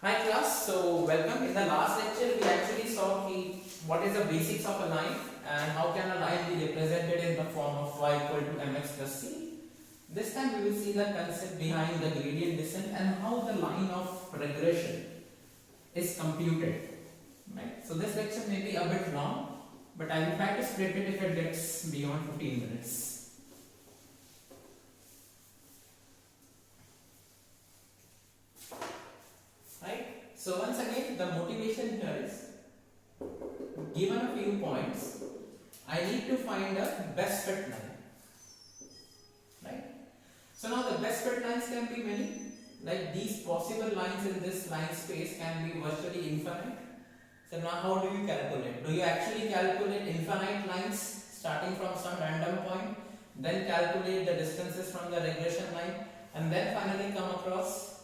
Hi class, so welcome. In the last lecture we actually saw what is the basics of a line and how can a line be represented in the form of y equal to mx plus c. This time we will see the concept behind the gradient descent and how the line of regression is computed. Right? So this lecture may be a bit long, but I will try to split it if it gets beyond 15 minutes. Right? So once again the motivation here is given a few points, I need to find a best fit line. Right? So now the best fit lines can be many. Like these possible lines in this line space can be virtually infinite. So now how do you calculate? Do you actually calculate infinite lines starting from some random point, then calculate the distances from the regression line, and then finally come across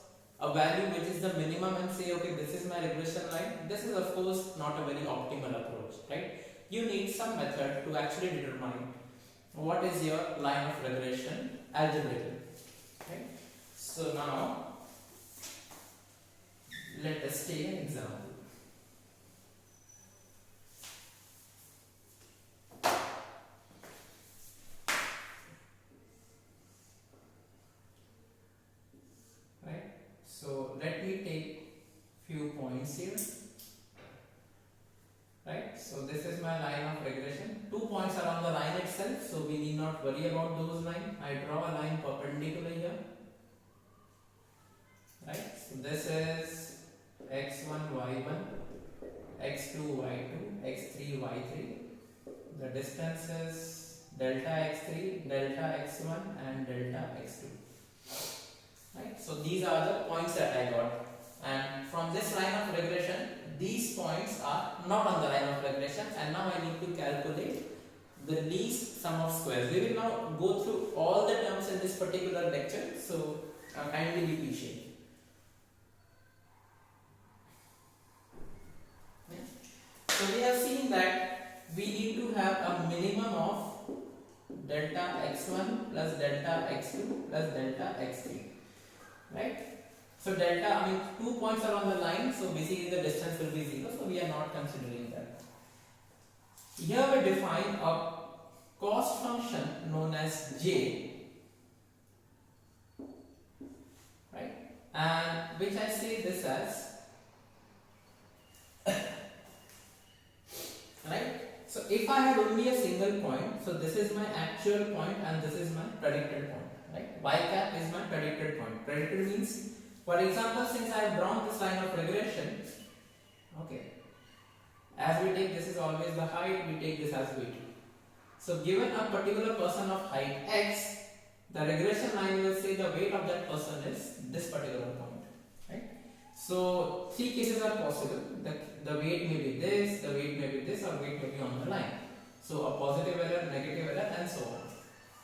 a value which is the minimum and say, okay, this is my regression line? This is of course not a very optimal approach, right? You need some method to actually determine what is your line of regression algebraically, right? So now let us take an example. Right? So let me take few points here. Right? So this is my line of regression. 2 points are on the line itself, so we need not worry about those lines. I draw a line perpendicular here. Right? So this is x1, y1, x2, y2, x3, y3. The distance is delta x3, delta x1 and delta x2. Right? So these are the points that I got. And from this line of regression, these points are not on the line of regression, and now I need to calculate the least sum of squares. We will now go through all the terms in this particular lecture, so kindly be patient. So we have seen that we need to have a minimum of delta x1 plus delta x2 plus delta x3, right? So delta, I mean 2 points are on the line, so basically the distance will be 0, so we are not considering that. Here we define a cost function known as j, right? And which I say this as right? So if I had only a single point, so this is my actual point and this is my predicted point, right? Y cap is my predicted point. Predicted means, for example, since I have drawn this line of regression, okay, as we take this is always the height, we take this as weight. So given a particular person of height x, the regression line will say the weight of that person is this particular point, right? So 3 cases are possible. The weight may be this, the weight may be this, or weight may be on the line. So a positive error, negative error, and so on.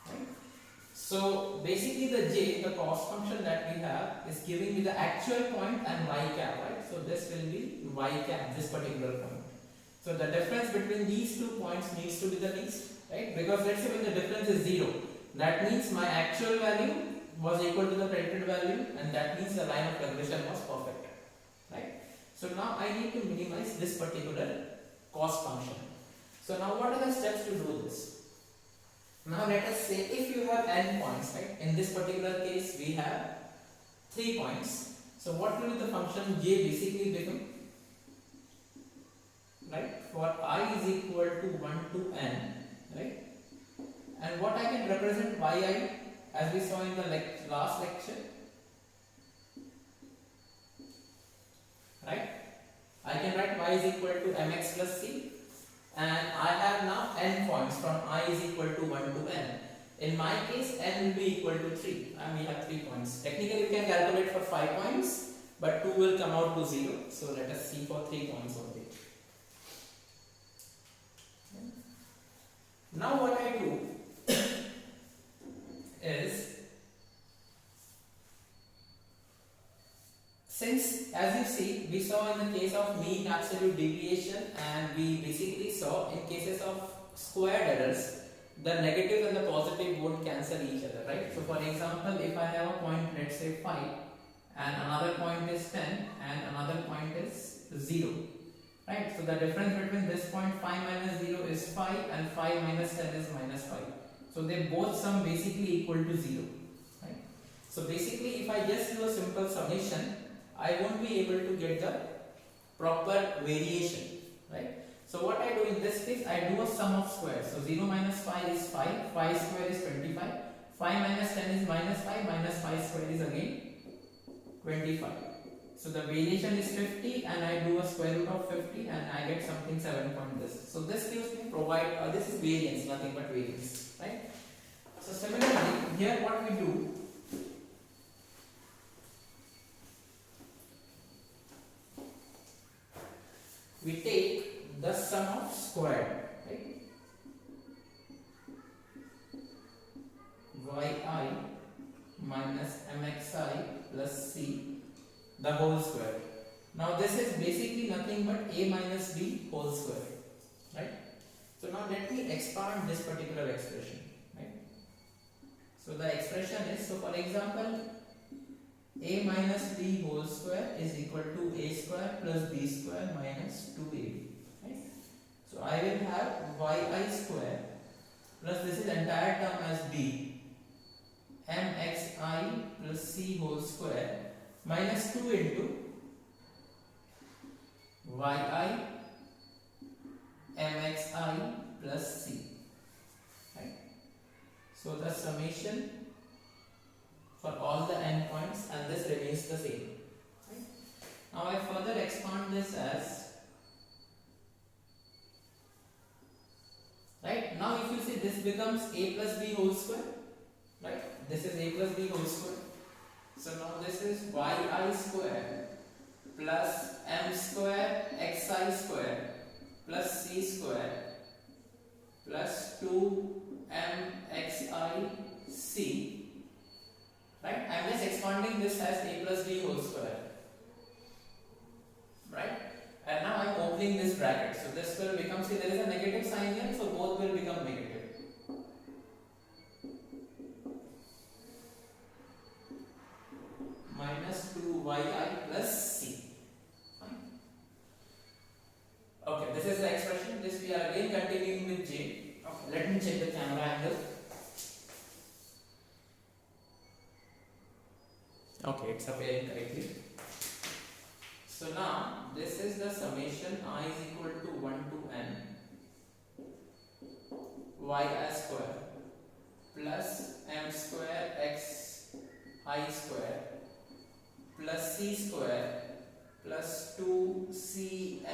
Right? So basically the j, the cost function that we have, is giving me the actual point and y cap, right? So this will be y cap, this particular point. So the difference between these 2 points needs to be the least, right? Because let's say when the difference is 0, that means my actual value was equal to the predicted value, and that means the line of regression was perfect, right? So now I need to minimize this particular cost function. So now what are the steps to do this? Now let us say if you have n points, right? In this particular case we have 3 points. So what will the function j basically become? Right? For I is equal to 1 to n, right? And what I can represent yi as we saw in the last lecture, right? I can write y is equal to mx plus c, and I have now n points from I is equal to 1 to n. In my case, n will be equal to 3, and we have 3 points. Technically, we can calculate for 5 points, but 2 will come out to 0. So let us see for 3 points only. Now what I do is, since as you see, we saw in the case of mean absolute deviation, and we basically saw in cases of squared errors, the negative and the positive won't cancel each other, right? So for example, if I have a point, let's say 5, and another point is 10 and another point is 0. Right? So the difference between this point 5 minus 0 is 5 and 5 minus 10 is minus 5. So they both sum basically equal to 0. Right? So basically if I just do a simple summation, I won't be able to get the proper variation. Right? So what I do in this case, I do a sum of squares. So 0 minus 5 is 5, 5 square is 25, 5 minus 10 is minus 5, minus 5 square is again 25. So the variation is 50 and I do a square root of 50 and I get something 7 point this. So this gives me this is variance, nothing but variance, right? So similarly, here what we do, we take the sum of squared, right? yi minus mxi plus c the whole square. Now this is basically nothing but a minus b whole square, right? So now let me expand this particular expression, right? So the expression is, so for example, a minus b whole square is equal to a square plus b square minus 2ab, right? So I will have yi square plus this is entire term as b mxi plus c whole square minus 2 into yi mxi plus c, right? So the summation for all the endpoints and this remains the same, right? Now I further expand this as, right? Now if you see, this becomes a plus b whole square, right? This is a plus b whole square. So now this is yi square plus m square xi square plus c square plus 2mxi c, right? I am just expanding this as a plus b whole square, right? And now I am opening this bracket. So this will become, see there is a negative sign here, so both will become negative. Minus 2yi plus c. Fine. Okay, this is the expression. This we are again continuing with j. Okay, let me check the camera angle. Okay, it's appearing correctly. So now this is the summation I is equal to 1 to n yi square plus m square x I square plus c square plus 2cmxi.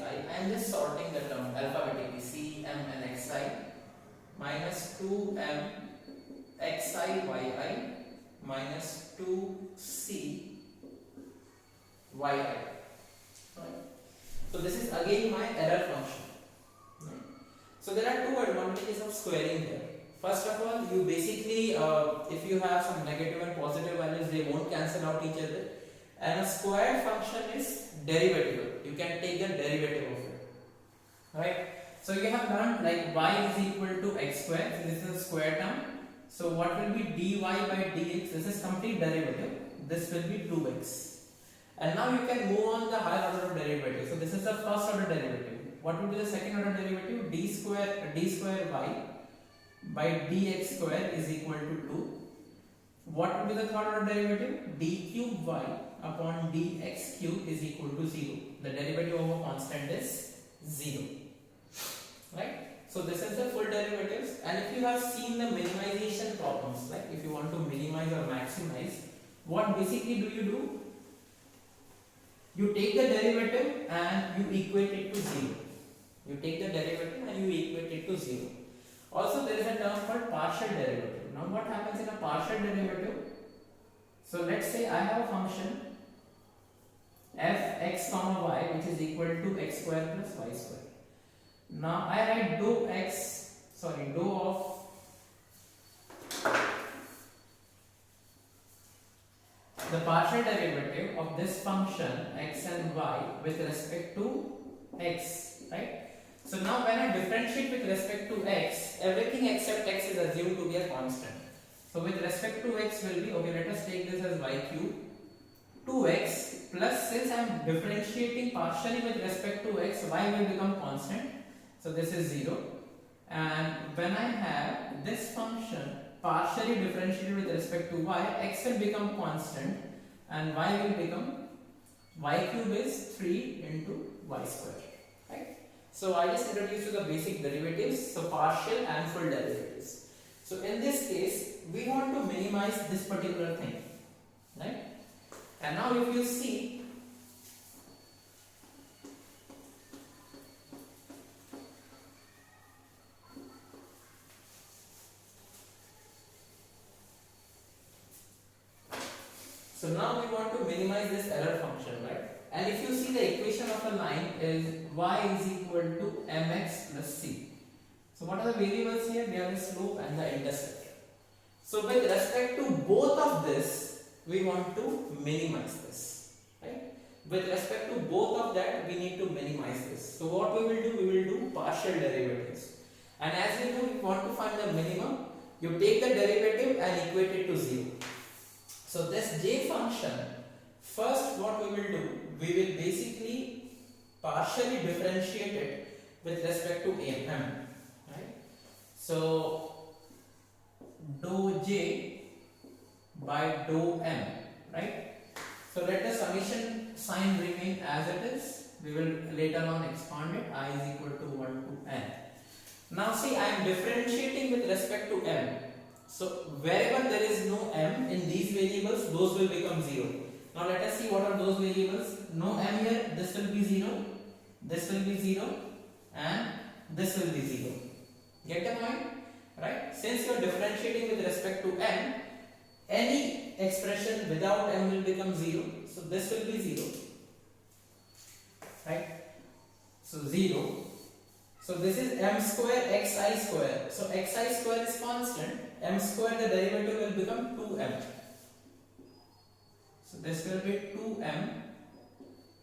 I am just sorting the term alphabetically, c, m and xi minus 2m xi yi minus 2c yi. Right. So this is again my error function. Right. So there are two advantages of squaring here. First of all, you basically, if you have some negative and positive values, they won't cancel out each other. And a squared function is derivative. You can take the derivative of it. Right? So you have learned like y is equal to x square. So this is a square term. So what will be dy by dx? This is complete derivative. This will be 2x. And now you can move on the higher order of derivative. So this is the first order derivative. What will be the second order derivative? d square y by dx square is equal to 2. What will be the third order derivative? d cube y upon dx cube is equal to 0. The derivative of a constant is 0. Right? So this is the full derivatives. And if you have seen the minimization problems, like if you want to minimize or maximize, what basically do? You take the derivative and you equate it to 0. You take the derivative and you equate it to 0. Also there is a term called partial derivative. Now what happens in a partial derivative? So let's say I have a function f(x, y) which is equal to x square plus y square. Now I write dou of the partial derivative of this function x and y with respect to x, right? So now when I differentiate with respect to x, everything except x is assumed to be a constant. So with respect to x will be, okay, let us take this as y cube 2x plus, since I am differentiating partially with respect to x, y will become constant. So this is 0. And when I have this function partially differentiated with respect to y, x will become constant and y will become, y cube is 3 into y square. Right? So I just introduced you the basic derivatives, so partial and full derivatives. So in this case, we want to minimize this particular thing. Right? And now if you see, so now we want to minimize this error function, right? And if you see, the equation of a line is y is equal to mx plus c. So what are the variables here? They are the slope and the intercept. So with respect to both of this, we want to minimize this, right? With respect to both of that, we need to minimize this. So what we will do? We will do partial derivatives. And as we do, we want to find the minimum. You take the derivative and equate it to 0. So this j function, first what we will do, we will basically partially differentiate it with respect to m, right? So dou j by dou m, right? So let the summation sign remain as it is. We will later on expand it. I is equal to 1 to n. Now see, I am differentiating with respect to m. So wherever there is no m in these variables, those will become 0. Now let us see what are those variables. No m here, this will be 0, this will be 0, and this will be 0. Get the point? Right? Since you are differentiating with respect to m, any expression without m will become 0. So this will be 0. Right? So 0. So this is m square xi square. So xi square is constant. M square, the derivative will become 2m. So this will be 2m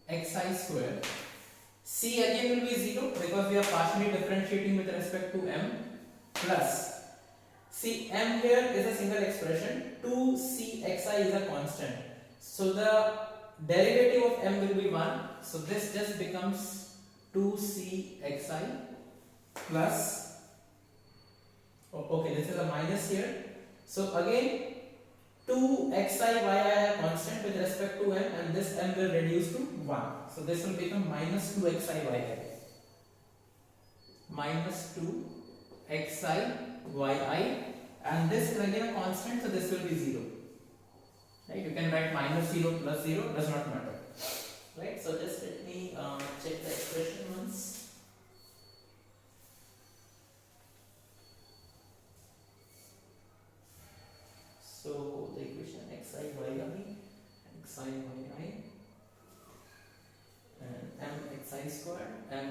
xi square. C again will be 0 because we are partially differentiating with respect to m, plus, see, m here is a single expression, 2c xi is a constant. So the derivative of m will be 1. So this just becomes 2c xi plus, okay, this is a minus here. So again 2xi yi are constant with respect to m, and this m will reduce to 1. So this will become minus 2xi yi. Minus 2xi yi, and this is again a constant, so this will be 0. Right? You can write minus 0 plus 0, does not matter. Right? So just let me check the expression once. So the equation xi yi, and m xi squared, and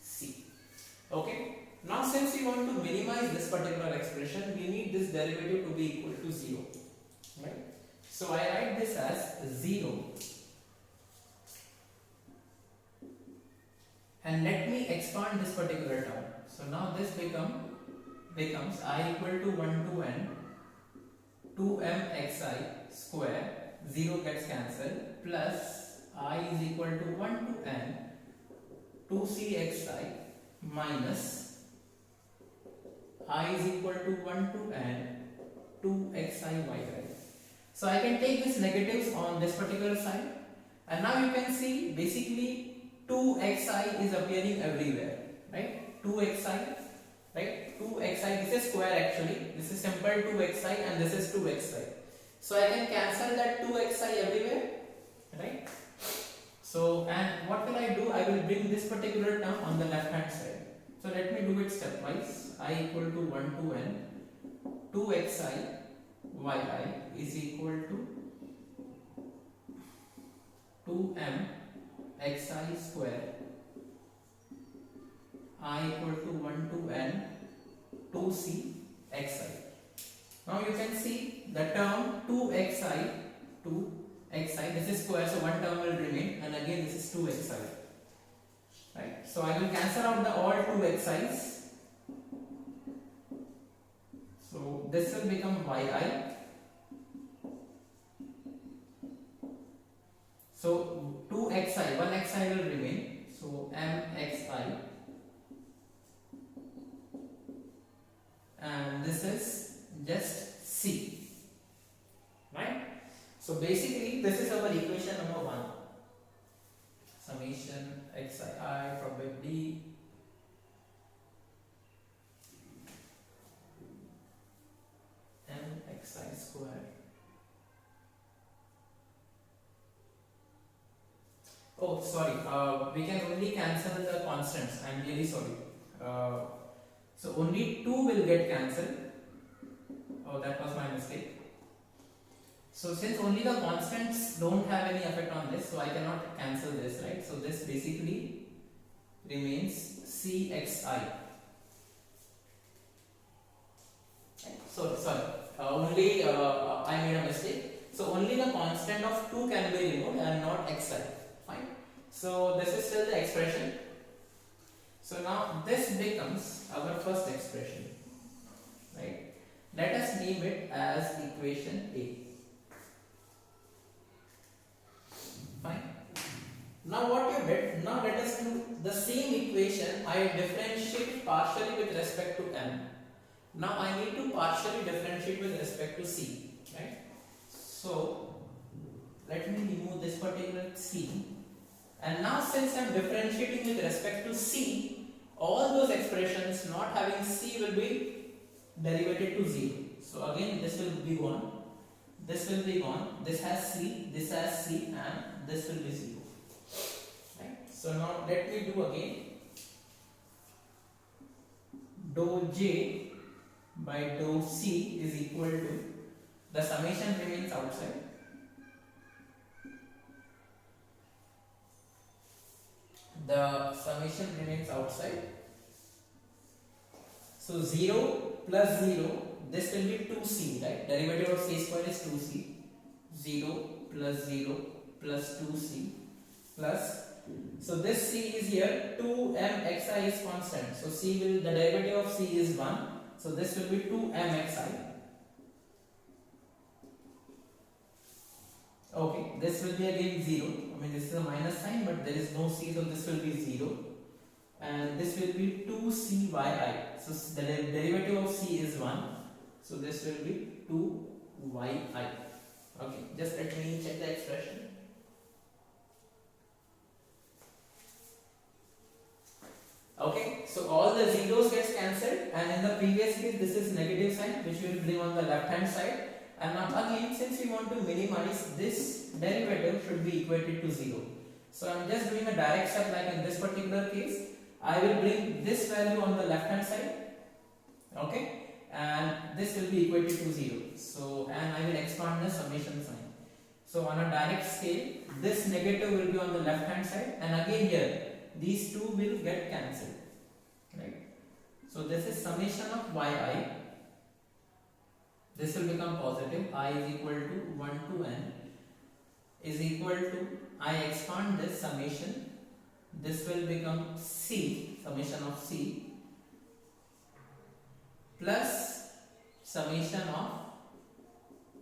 xi. Okay. Now since we want to minimize this particular expression, we need this derivative to be equal to 0. Right? So I write this as 0. And let me expand this particular term. So now this becomes I equal to 1 to n 2m xi square, 0 gets cancelled, plus I is equal to 1 to n 2c xi minus I is equal to 1 to n 2xi yi. So I can take these negatives on this particular side, and now you can see basically 2xi is appearing everywhere, right? 2xi, right? 2xi, this is square actually, this is simple 2xi and this is 2xi. So I can cancel that 2xi everywhere, right? So, and what will I do? I will bring this particular term on the left hand side. So let me do it stepwise. I equal to 1 to n 2xi yi is equal to 2m xi square, I equal to 1 to n 2c xi. Now you can see the term 2xi, this is square, so one term will remain, and again this is 2xi. Right? So I will cancel out the all 2xi's. So this will become yi So 2xi, 1xi will remain. So mxi, and this is just c, right? So basically this is our equation number 1. Summation xi probably mxi square. Oh, sorry. We can only cancel the constants. I'm really sorry. So only 2 will get cancelled. Oh, that was my mistake. So since only the constants don't have any effect on this, so I cannot cancel this, right? So this basically remains cxi. So sorry. Only I made a mistake. So only the constant of 2 can be removed and not xi. Fine. So this is still the expression. So now this becomes our first expression, right? Let us name it as equation A. Fine. Now what you did, now let us do the same equation. I differentiate partially with respect to m. Now I need to partially differentiate with respect to c, right? So let me remove this particular c. And now since I am differentiating with respect to c, all those expressions not having c will be derivated to 0. So again this will be gone, this will be gone, this has c, and this will be 0. Right? So now let me do again. Dou j by dou c is equal to, the summation remains outside, the summation remains outside. So 0 plus 0, this will be 2c, right? Derivative of c square is 2c. 0 plus 0 plus 2c plus, so this c is here, 2mxi is constant. So c will, the derivative of c is 1. So this will be 2mxi. Okay, this will be again 0. I mean this is a minus sign, but there is no c, so this will be 0. And this will be 2cyi. So the derivative of c is 1. So this will be 2yi. Okay, just let me check the expression. Okay, so all the zeros gets cancelled, and in the previous case this is negative sign which we will bring on the left hand side. And now again, since we want to minimize, this derivative should be equated to 0. So I am just doing a direct step, like in this particular case, I will bring this value on the left hand side, okay, and this will be equated to 0. So, and I will expand the summation sign. So on a direct scale, this negative will be on the left hand side, and again here, these two will get cancelled, right? So this is summation of yi. This will become positive. I is equal to 1 to n is equal to, I expand this summation, this will become c, summation of c, plus summation of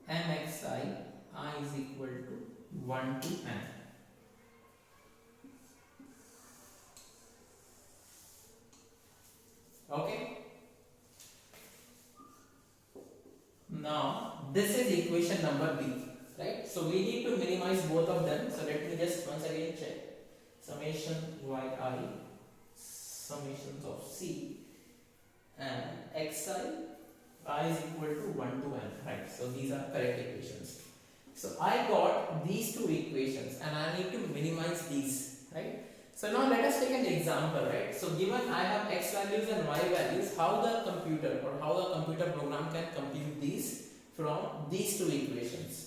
mxi, I is equal to 1 to n. Okay. Now this is equation number B, right? So we need to minimize both of them. So let me just once again check. Summation yi, summations of c, and xi, I is equal to 1 to n, right? So these are correct equations. So I got these two equations and I need to minimize these, right? So now let us take an example, right? So given I have x values and y values, how the computer or how a computer program can compute these from these two equations.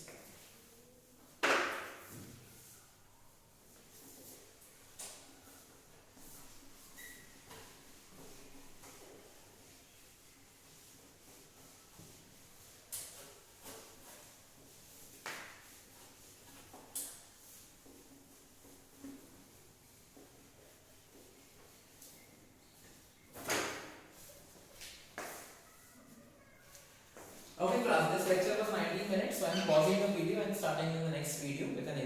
Okay class, this lecture was 19 minutes, so I am pausing the video and starting in the next video with an